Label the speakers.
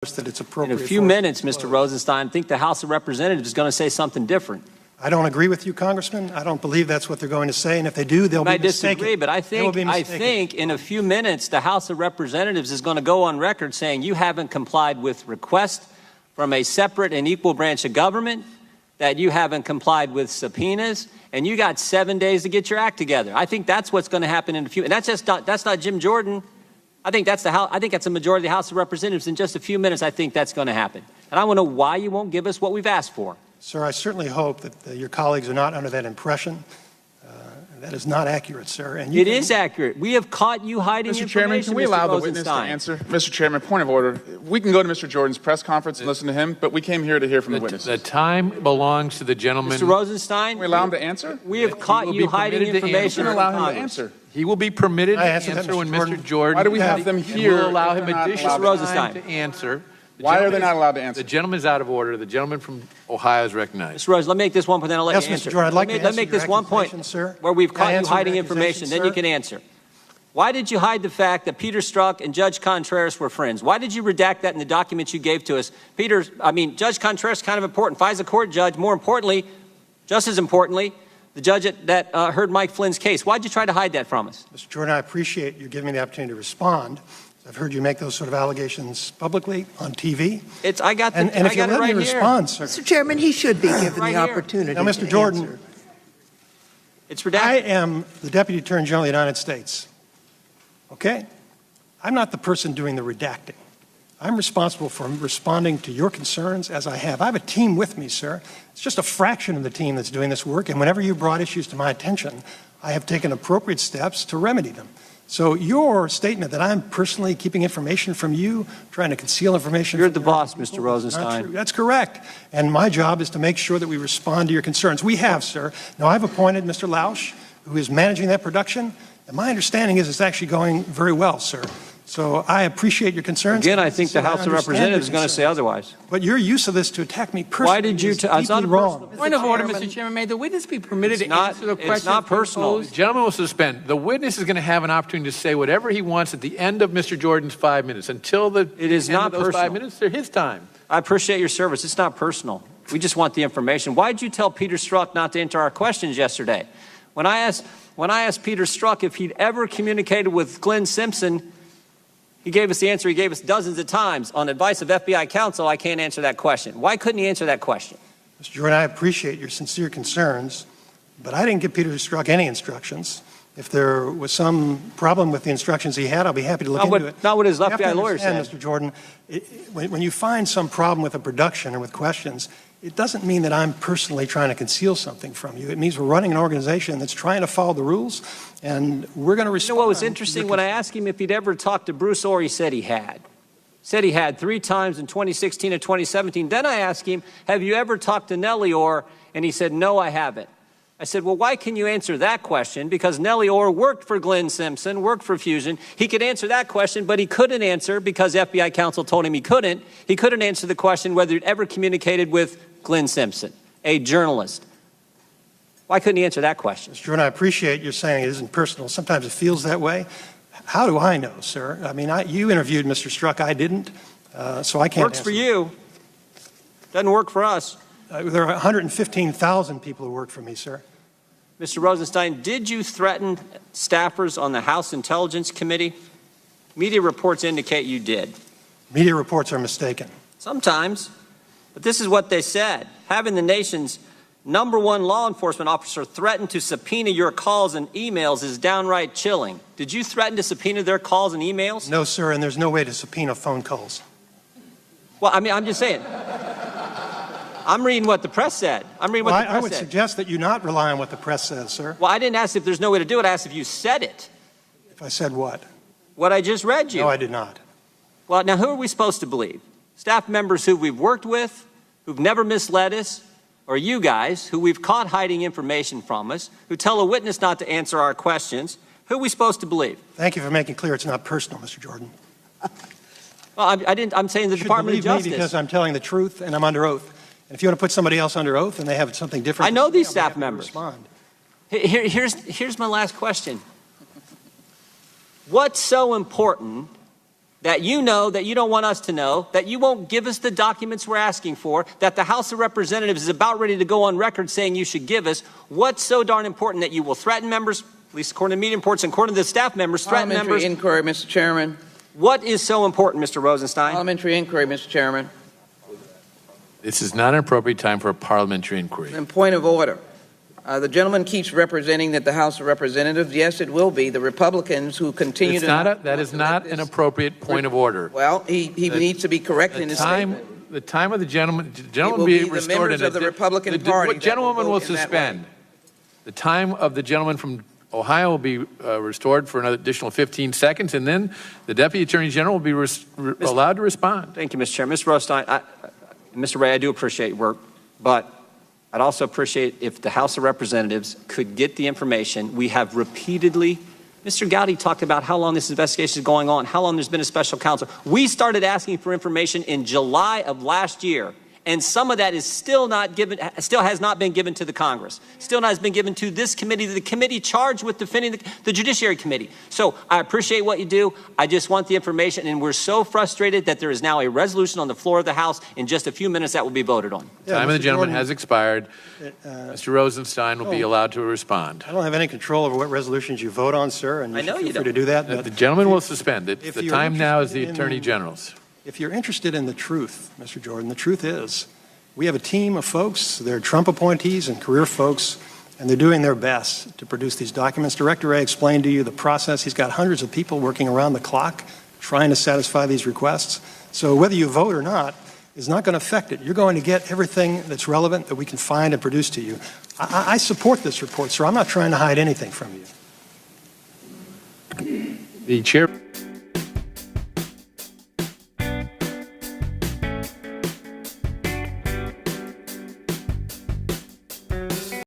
Speaker 1: that it's appropriate.
Speaker 2: In a few minutes, Mr. Rosenstein, I think the House of Representatives is going to say something different.
Speaker 1: I don't agree with you, Congressman. I don't believe that's what they're going to say, and if they do, they'll be mistaken.
Speaker 2: I disagree, but I think in a few minutes, the House of Representatives is going to go on record saying you haven't complied with requests from a separate and equal branch of government, that you haven't complied with subpoenas, and you got 7 days to get your act together. I think that's what's going to happen in a few. And that's not Jim Jordan. I think that's a majority of the House of Representatives. In just a few minutes, I think that's going to happen. And I want to know why you won't give us what we've asked for.
Speaker 1: Sir, I certainly hope that your colleagues are not under that impression. That is not accurate, sir. And
Speaker 2: it is accurate. We have caught you hiding
Speaker 3: Mr. Chairman, can we allow the witness to answer? Mr. Chairman, point of order. We can go to Mr. Jordan's press conference and listen to him, but we came here to hear from the witness.
Speaker 4: The time belongs to the gentleman.
Speaker 2: Mr. Rosenstein,
Speaker 3: can we allow him to answer?
Speaker 2: We have caught you hiding information.
Speaker 3: Allow him to answer.
Speaker 4: He will be permitted to answer when Mr. Jordan.
Speaker 3: Why do we have them here?
Speaker 4: We'll allow him additional time
Speaker 2: to
Speaker 4: answer.
Speaker 3: Why are they not allowed to answer?
Speaker 4: The gentleman is out of order. The gentleman from Ohio is recognized.
Speaker 2: Mr. Rose, let me make this one point, then I'll let you answer.
Speaker 1: Mr. Jordan, I'd like to
Speaker 2: let me make this one point,
Speaker 1: sir.
Speaker 2: Where we've caught you hiding information, then you can answer. Why did you hide the fact that Peter Strzok and Judge Contreras were friends? Why did you redact that in the documents you gave to us? Judge Contreras is kind of important. FISA court judge, more importantly, just as importantly, the judge that heard Mike Flynn's case. Why did you try to hide that from us?
Speaker 1: Mr. Jordan, I appreciate you giving me the opportunity to respond. I've heard you make those sort of allegations publicly on TV.
Speaker 2: I got it
Speaker 1: if you let me respond, sir.
Speaker 5: Mr. Chairman, he should be given the opportunity.
Speaker 1: Now, Mr. Jordan,
Speaker 2: it's redacted.
Speaker 1: I am the Deputy Attorney General of the United States. Okay? I'm not the person doing the redacting. I'm responsible for responding to your concerns as I have. I have a team with me, sir. It's just a fraction of the team that's doing this work, and whenever you brought issues to my attention, I have taken appropriate steps to remedy them. So your statement that I'm personally keeping information from you, trying to conceal information.
Speaker 2: You're the boss, Mr. Rosenstein.
Speaker 1: That's correct. And my job is to make sure that we respond to your concerns. We have, sir. Now, I've appointed Mr. Lausch, who is managing that production. And my understanding is it's actually going very well, sir. So I appreciate your concerns.
Speaker 2: Again, I think the House of Representatives is going to say otherwise.
Speaker 1: But your use of this to attack me personally
Speaker 2: Why did you
Speaker 1: is deeply wrong.
Speaker 6: Point of order, Mr. Chairman. May the witness be permitted to answer the question?
Speaker 2: It's not personal.
Speaker 4: The gentleman will suspend. The witness is going to have an opportunity to say whatever he wants at the end of Mr. Jordan's 5 minutes. Until the
Speaker 2: it is
Speaker 4: end
Speaker 2: not
Speaker 4: of those
Speaker 2: personal.
Speaker 4: 5 minutes, they're his time.
Speaker 2: I appreciate your service. It's not personal. We just want the information. Why did you tell Peter Strzok not to answer our questions yesterday? When I asked Peter Strzok if he'd ever communicated with Glenn Simpson, he gave us the answer he gave us dozens of times. On advice of FBI counsel, I can't answer that question. Why couldn't he answer that question?
Speaker 1: Mr. Jordan, I appreciate your sincere concerns, but I didn't give Peter Strzok any instructions. If there was some problem with the instructions he had, I'll be happy to look into it.
Speaker 2: Not what his FBI lawyer said.
Speaker 1: Mr. Jordan, when you find some problem with a production or with questions, it doesn't mean that I'm personally trying to conceal something from you. It means we're running an organization that's trying to follow the rules, and we're going to respond.
Speaker 2: You know what was interesting? When I asked him if he'd ever talked to Bruce Orr, he said he had. Said he had 3 times in 2016 and 2017. Then I asked him, have you ever talked to Nellie Orr? And he said, no, I haven't. I said, well, why can you answer that question? Because Nellie Orr worked for Glenn Simpson, worked for Fusion. He could answer that question, but he couldn't answer because FBI counsel told him he couldn't. He couldn't answer the question whether he'd ever communicated with Glenn Simpson, a journalist. Why couldn't he answer that question?
Speaker 1: Mr. Jordan, I appreciate you saying it isn't personal. Sometimes it feels that way. How do I know, sir? I mean, you interviewed Mr. Strzok. I didn't, so I can't
Speaker 2: Works for you. Doesn't work for us.
Speaker 1: There are 115,000 people who work for me, sir.
Speaker 2: Mr. Rosenstein, did you threaten staffers on the House Intelligence Committee? Media reports indicate you did.
Speaker 1: Media reports are mistaken.
Speaker 2: Sometimes. But this is what they said. Having the nation's #1 law enforcement officer threaten to subpoena your calls and emails is downright chilling. Did you threaten to subpoena their calls and emails?
Speaker 1: No, sir, and there's no way to subpoena phone calls.
Speaker 2: Well, I mean, I'm just saying. I'm reading what the press said.
Speaker 1: I would suggest that you not rely on what the press says, sir.
Speaker 2: Well, I didn't ask if there's no way to do it. I asked if you said it.
Speaker 1: If I said what?
Speaker 2: What I just read you.
Speaker 1: No, I did not.
Speaker 2: Well, now who are we supposed to believe? Staff members who we've worked with, who've never misled us, or you guys who we've caught hiding information from us, who tell a witness not to answer our questions? Who are we supposed to believe?
Speaker 1: Thank you for making clear it's not personal, Mr. Jordan.
Speaker 2: Well, I'm saying the Department of Justice.
Speaker 1: Me because I'm telling the truth and I'm under oath. And if you want to put somebody else under oath and they have something different,
Speaker 2: I know these staff members.
Speaker 1: Respond.
Speaker 2: Here's my last question. What's so important that you know that you don't want us to know, that you won't give us the documents we're asking for, that the House of Representatives is about ready to go on record saying you should give us, what's so darn important that you will threaten members, at least according to media reports and according to the staff members, threaten members?
Speaker 7: Parliamentary inquiry, Mr. Chairman.
Speaker 2: What is so important, Mr. Rosenstein?
Speaker 7: Parliamentary inquiry, Mr. Chairman.
Speaker 4: This is not an appropriate time for a parliamentary inquiry.
Speaker 7: And point of order. The gentleman keeps representing that the House of Representatives, yes, it will be the Republicans who continue
Speaker 4: That is not an appropriate point of order.
Speaker 7: Well, he needs to be corrected in his statement.
Speaker 4: The time of the gentleman
Speaker 7: will
Speaker 4: be
Speaker 7: be
Speaker 4: restored.
Speaker 7: The members of the Republican Party.
Speaker 4: The gentleman will suspend. The time of the gentleman from Ohio will be restored for another additional 15 seconds, and then the Deputy Attorney General will be allowed to respond.
Speaker 2: Thank you, Mr. Chair. Mr. Rosenstein, Mr. Ray, I do appreciate your work, but I'd also appreciate if the House of Representatives could get the information. We have repeatedly, Mr. Gowdy talked about how long this investigation is going on, how long there's been a special counsel. We started asking for information in July of last year, and some of that is still has not been given to the Congress, still has been given to this committee, the committee charged with defending the Judiciary Committee. So I appreciate what you do. I just want the information, and we're so frustrated that there is now a resolution on the floor of the House in just a few minutes that will be voted on.
Speaker 4: The time of the gentleman has expired. Mr. Rosenstein will be allowed to respond.
Speaker 1: I don't have any control over what resolutions you vote on, sir, and
Speaker 2: I know
Speaker 1: feel
Speaker 2: you
Speaker 1: free
Speaker 2: don't.
Speaker 1: to do that.
Speaker 4: The gentleman will suspend it.
Speaker 1: if
Speaker 4: The
Speaker 1: you're
Speaker 4: time now is the
Speaker 1: interested
Speaker 4: Attorney
Speaker 1: in-
Speaker 4: General's.
Speaker 1: If you're interested in the truth, Mr. Jordan, the truth is we have a team of folks, they're Trump appointees and career folks, and they're doing their best to produce these documents. Director Wray explained to you the process. He's got hundreds of people working around the clock trying to satisfy these requests. So whether you vote or not is not going to affect it. You're going to get everything that's relevant that we can find and produce to you. I support this report, sir. I'm not trying to hide anything from you.
Speaker 4: The chair.